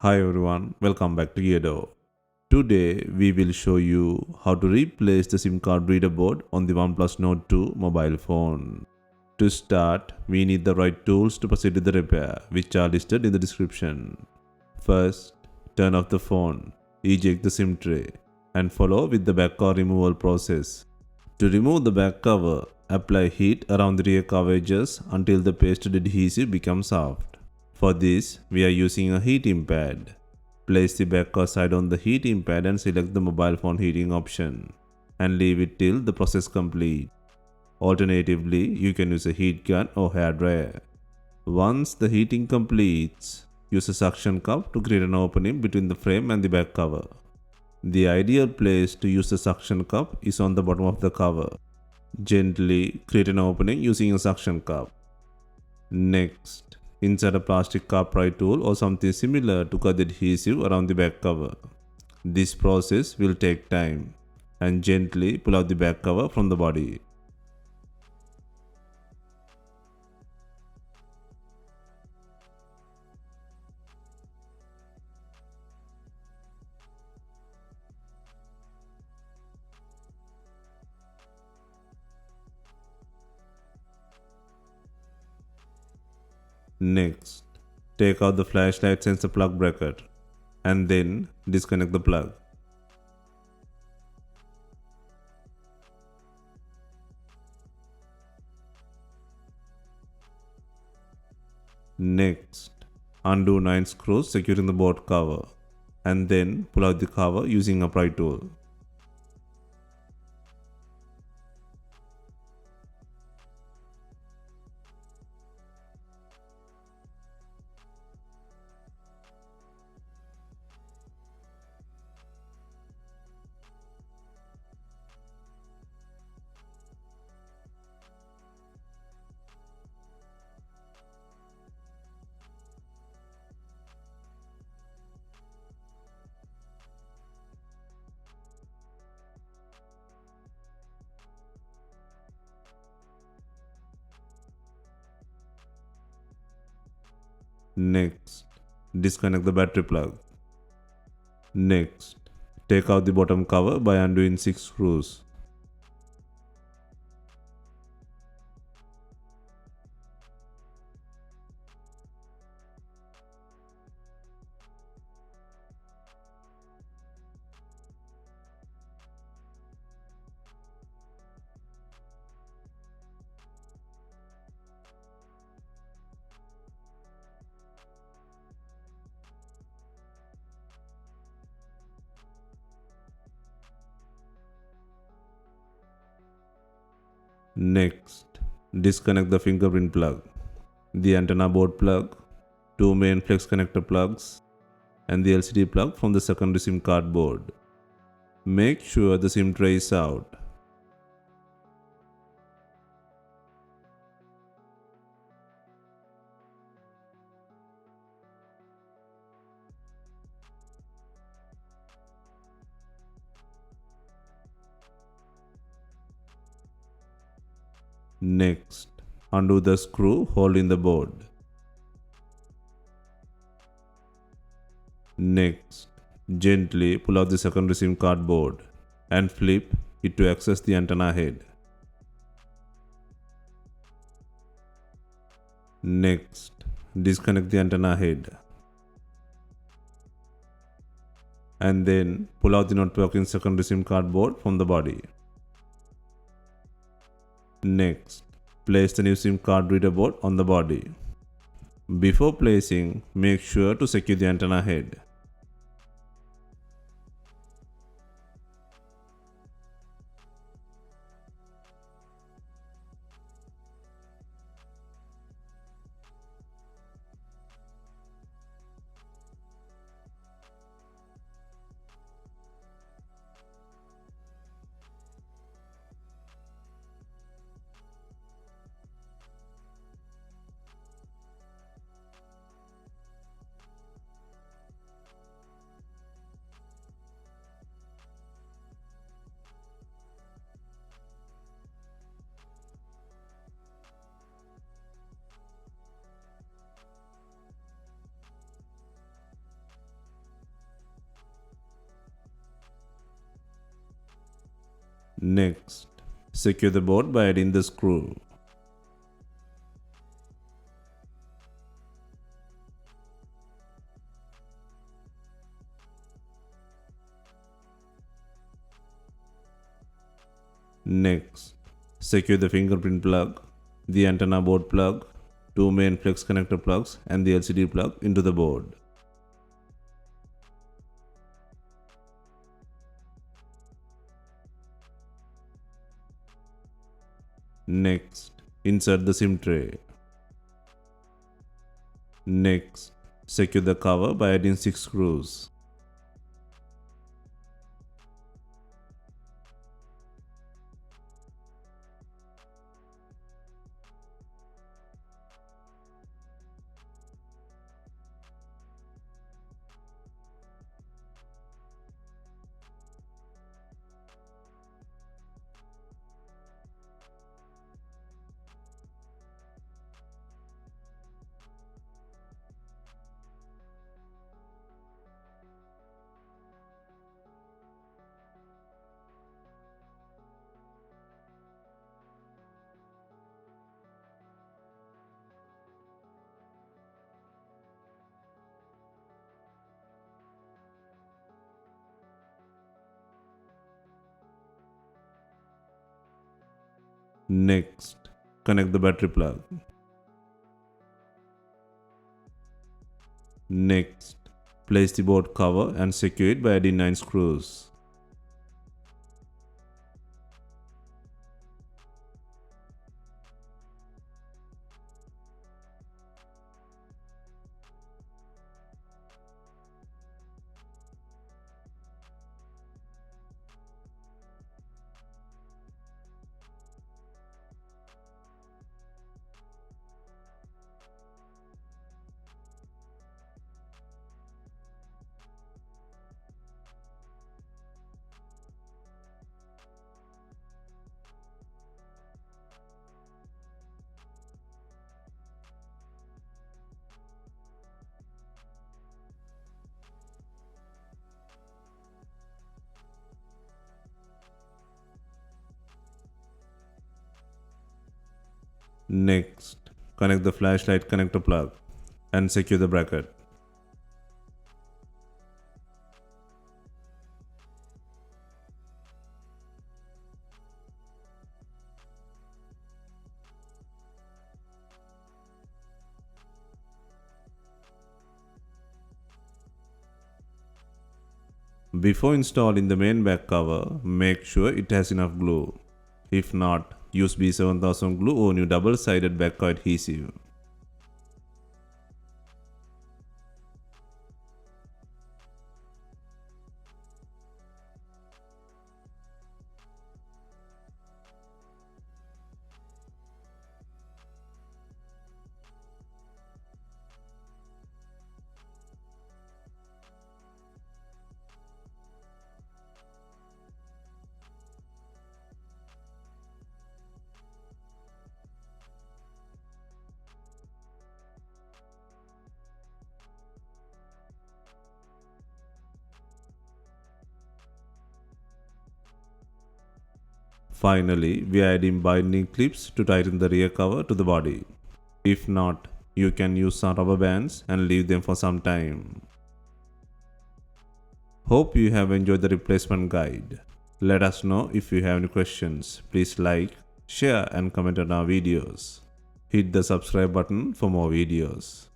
Hi everyone, welcome back to Geardo. Today we will show you how to replace the SIM card reader board on the Oneplus Nord 2 mobile phone. To start, we need the right tools to proceed with the repair, which are listed in the description. First, turn off the phone, eject the SIM tray, and follow with the back cover removal process. To remove the back cover, apply heat around the rear cover edges until the pasted adhesive becomes soft. For this, we are using a heating pad. Place the back cover side on the heating pad and select the mobile phone heating option and leave it till the process complete. Alternatively, you can use a heat gun or hair dryer. Once the heating completes, use a suction cup to create an opening between the frame and the back cover. The ideal place to use the suction cup is on the bottom of the cover. Gently create an opening using a suction cup. Next, insert a plastic car pry tool or something similar to cut the adhesive around the back cover. This process will take time, and gently pull out the back cover from the body. Next, take out the flashlight sensor plug bracket and then disconnect the plug. Next, undo 9 screws securing the board cover and then pull out the cover using a pry tool. Next, disconnect the battery plug. Next, take out the bottom cover by undoing 6 screws. Next, disconnect the fingerprint plug, the antenna board plug, 2 main flex connector plugs, and the LCD plug from the secondary SIM card board. Make sure the SIM tray is out. Next, undo the screw holding the board. Next, gently pull out the secondary SIM card board and flip it to access the antenna head. Next, disconnect the antenna head and then pull out the not working secondary SIM card board from the body. Next, place the new SIM card reader board on the body. Before placing, make sure to secure the antenna head. Next, secure the board by adding the screw. Next, secure the fingerprint plug, the antenna board plug, two main flex connector plugs and the LCD plug into the board. Next, insert the SIM tray. Next, secure the cover by adding 6 screws. Next, connect the battery plug. Next, place the board cover and secure it by adding 9 screws. Next, connect the flashlight connector plug and secure the bracket. Before installing the main back cover, make sure it has enough glue. If not, use B7000 glue or new double-sided back cover adhesive. Finally, we are adding binding clips to tighten the rear cover to the body. If not, you can use some rubber bands and leave them for some time. Hope you have enjoyed the replacement guide. Let us know if you have any questions. Please like, share and comment on our videos. Hit the subscribe button for more videos.